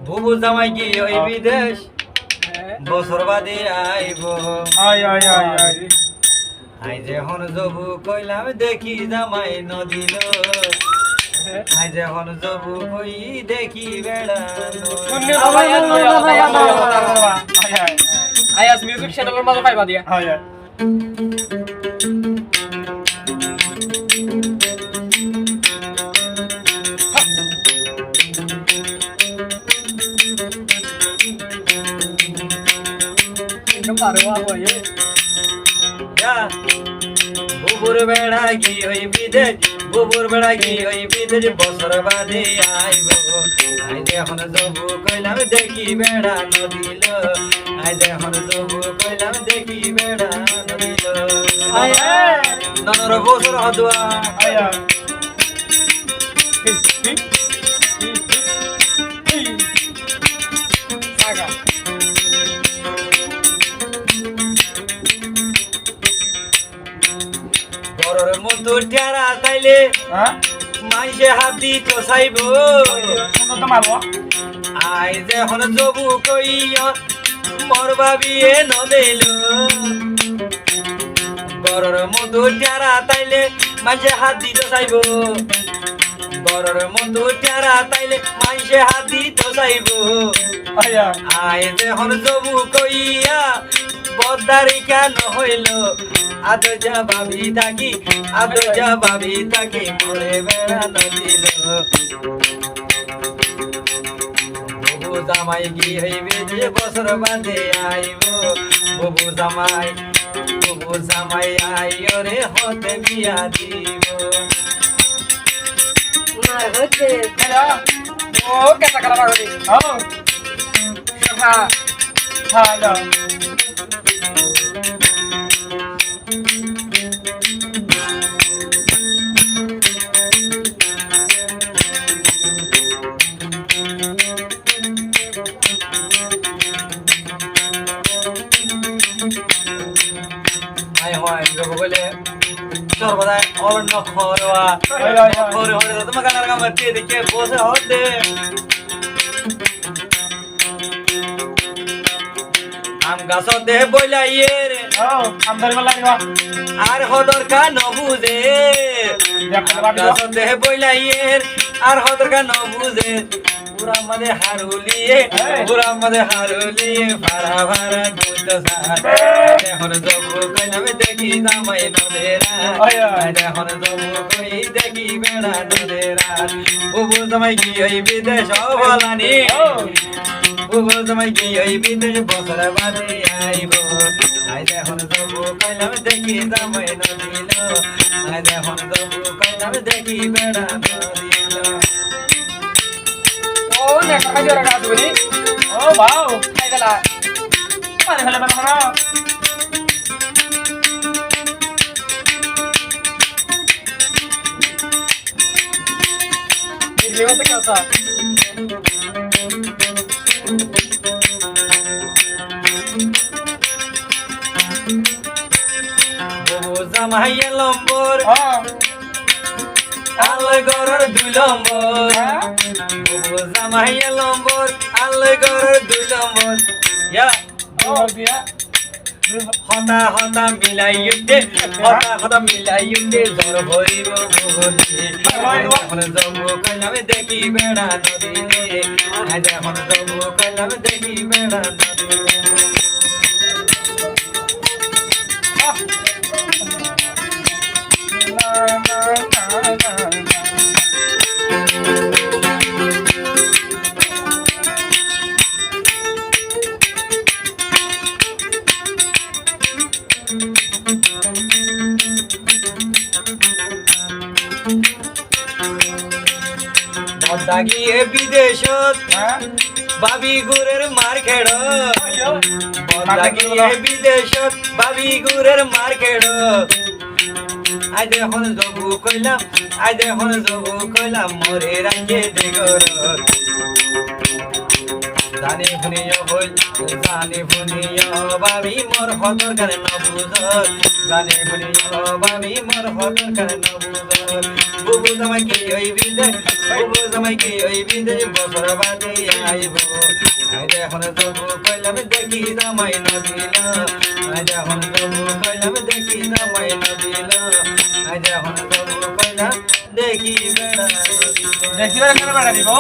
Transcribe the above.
বুবু জামাই কি ওই বিদেশ বছর বাদে আইব আই যখন জবু কইলাম দেখি জামাই নদীল আই যখন জবু কই দেখি বেড়ানো আয়াস মিউজিক চ্যানেলের মাঝে পাইবা দিয়া বুবুর বেড়া কি ওই বিদেশ বুবুর বেড়া কি ওই বিদেশ বছর বাদে আইব আই যখন জবু কইলাম দেখি বেড়ানো দিল আই যখন জবু কইলাম দেখি বেড়ানো দিল ননর বছর হদুয়া গরর মতো টেরা তাইলে মাইসে হাত দিত চাইব আই যখন জবু কইয়া মর ভাবিয়ে নদেল গরর মতো টেরা তাইলে মাইসে হাত দিত চাইব গরর মতো টেরা তাইলে মাইসে হাত দিত চাইব আই যখন জবু কইয়া বদারি কেন হইল আদো যা ভাবি থাকি আদো যা ভাবি থাকি মরে বেড়ানো দিল বুবু জামাই কি হইবে যে বছর বাদে আইব বুবু জামাই আইও রে হতে বিয়া দিব ও কেসা করা পাগলি হ্যাঁ হ্যালো বলে সর্বদাই অরণ্য খরোয়া খরে হরে তোমার গানার গাম দেখে বসে হতে আম গাছ দে বইলাইয়ে রে আর হদর কা নবুজে গাছ দে বইলাইয়ে আর হদর কা নবুজে পুরা মদে হারুলিয়ে ভাড়া ভাড়া গুত সাথ এখন জবু কইলাম দেখি জামাই নদেরা এখন জবু কই দেখি বেড়া নদেরা বুবু জামাই কি ওই বিদেশ বলানি বুবু জামাই কি ওই বিদেশ বছর বাদে আইব আই এখন জবু কইলাম দেখি জামাই নদিল আই এখন জবু কইলাম দেখি বেড়া নদিল ও নেক্সট আইডিয়া রাখা আছে বলি ও বাও খাই গেলা মানে ফেলে বাবা ये बात क्या था বুবু জামাই লম্বর আলে গরর দুই লম্বর বুবু জামাই লম্বর আলে গরর দুই লম্বর ইয়া ও বিয়া হতা মিলাই উঠে জ্বর ভরিব ভুলি এখন জবু কইলাম দেখি বেড়া নদীলে এখন জবু কইলাম দেখি বেড়া নদীলে দাগিয়ে বিদেশত বাবি গুরের মার্কেট দাগিয়ে বিদেশত বাবি গুরের মার্কেট আজ এখন জবু কইলাম মরে রাখে দেগর জানি ভুনিয় বাবি মোর হতর কারে নবুজ জানি ভুনিয় বাবি মোর হতর কারে নবুজ বুবু জামাই কি হইবি দে বুবু জামাই কি হইবি দে বছর বাদে আইব আজ এখন তবু কইলাম দেখি জামাই নদিল আজ এখন তবু কইলাম দেখি জামাই নদিল আজ এখন তবু কইলাম দেখি বেড়া নদিল দেখিবার কেন বেড়া দিব